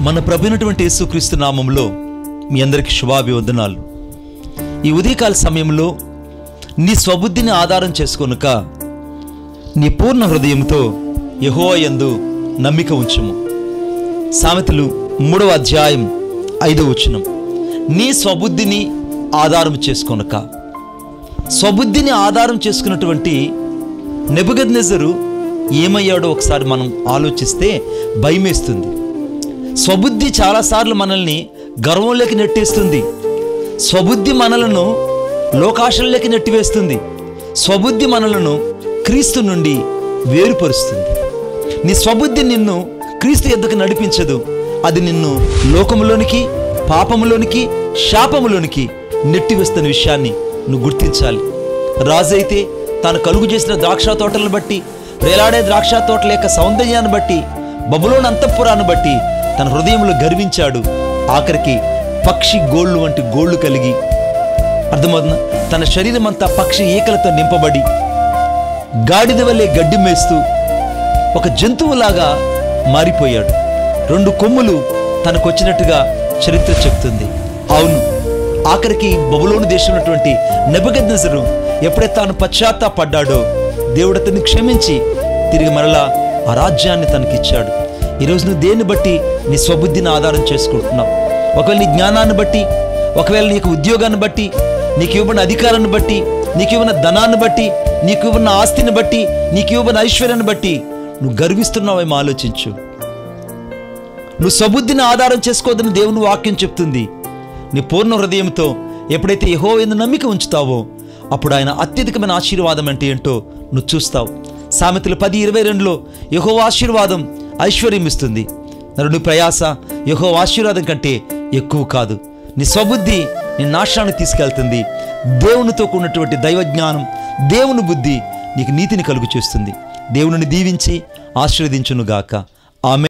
మన ప్రభువైనటువంటి యేసుక్రీస్తు నామములో మీ అందరికీ శుభాభివందనాలు. ఈ ఉదయకాల సమయంలో నీ స్వబుద్ధిని ఆధారం చేసుకొనుక నీ పూర్ణ హృదయంతో యెహోవా యందు నమ్మిక ఉంచుము. సామెతలు 3వ అధ్యాయం 5వ వచనం. నీ స్వబుద్ధిని ఆధారం చేసుకొనుక. స్వబుద్ధిని ఆధారం చేసుకున్నటువంటి నెబుకద్నెజరు ఏమయ్యాడో ఒకసారి మనం ఆలోచిస్తే భయమేస్తుంది. స్వబుద్ధి చాలాసార్లు మనల్ని గర్వంలోకి నెట్టేస్తుంది. స్వబుద్ధి మనలను లోకాశల్లోకి నెట్టివేస్తుంది. స్వబుద్ధి మనలను క్రీస్తు నుండి వేరుపరుస్తుంది. నీ స్వబుద్ధి నిన్ను క్రీస్తు యొద్దకు నడిపించదు. అది నిన్ను లోకములోనికి, పాపములోనికి, శాపములోనికి నెట్టివేస్తున్న విషయాన్ని నువ్వు గుర్తించాలి. రాజైతే తాను కలుగు చేసిన ద్రాక్ష తోటలను బట్టి, వేలాడే ద్రాక్ష తోటల యొక్క సౌందర్యాన్ని బట్టి, బబులోను అంతఃపురాన్ని బట్టి తన హృదయంలో గర్వించాడు. ఆఖరికి పక్షి గోళ్ళు వంటి గోళ్ళు కలిగి, అర్థమవుతుందా, తన శరీరం అంతా పక్షి ఈకలతో నింపబడి గాడిద వల్లే గడ్డి మేస్తూ ఒక జంతువులాగా మారిపోయాడు. 2 కొమ్ములు తనకొచ్చినట్టుగా చరిత్ర చెప్తుంది. అవును, ఆఖరికి బబులోను దేశం ఉన్నటువంటి నెబుకద్నెజరు ఎప్పుడైతే తాను పశ్చాత్తాపడ్డాడో దేవుడు అతన్ని క్షమించి తిరిగి మరలా ఆ రాజ్యాన్ని తనకిచ్చాడు. ఈరోజు నువ్వు దేన్ని బట్టి నీ స్వబుద్ధిని ఆధారం చేసుకుంటున్నావు? ఒకవేళ నీ జ్ఞానాన్ని బట్టి, ఒకవేళ నీకు ఉద్యోగాన్ని బట్టి, నీకు ఇవ్వబడిన అధికారాన్ని బట్టి, నీకు ఇవ్వబడిన ధనాన్ని బట్టి, నీకు ఇవ్వబడిన ఆస్తిని బట్టి, నీకు ఇవ్వబడిన ఐశ్వర్యాన్ని బట్టి నువ్వు గర్విస్తున్నావేమో ఆలోచించు. నువ్వు స్వబుద్ధిని ఆధారం చేసుకోవద్దని దేవుని వాక్యం చెప్తుంది. నీ పూర్ణ హృదయంతో ఎప్పుడైతే యెహోవా యందు నమ్మిక ఉంచుతావో అప్పుడు ఆయన అత్యధికమైన ఆశీర్వాదం అంటే ఏంటో నువ్వు చూస్తావు. సామెతలు 10:22లో యెహోవా ఆశీర్వాదం ఐశ్వర్యం ఇస్తుంది. నరుని ప్రయాస యెహోవా ఆశీర్వాదం కంటే ఎక్కువ కాదు. నీ స్వబుద్ధి నీ నాశనానికి తీసుకెళ్తుంది. దేవునితో కూడినటువంటి దైవజ్ఞానం, దేవుని బుద్ధి నీకు నీతిని కలుగు చేస్తుంది. దేవుని దీవించి ఆశీర్వదించునుగాక. ఆమె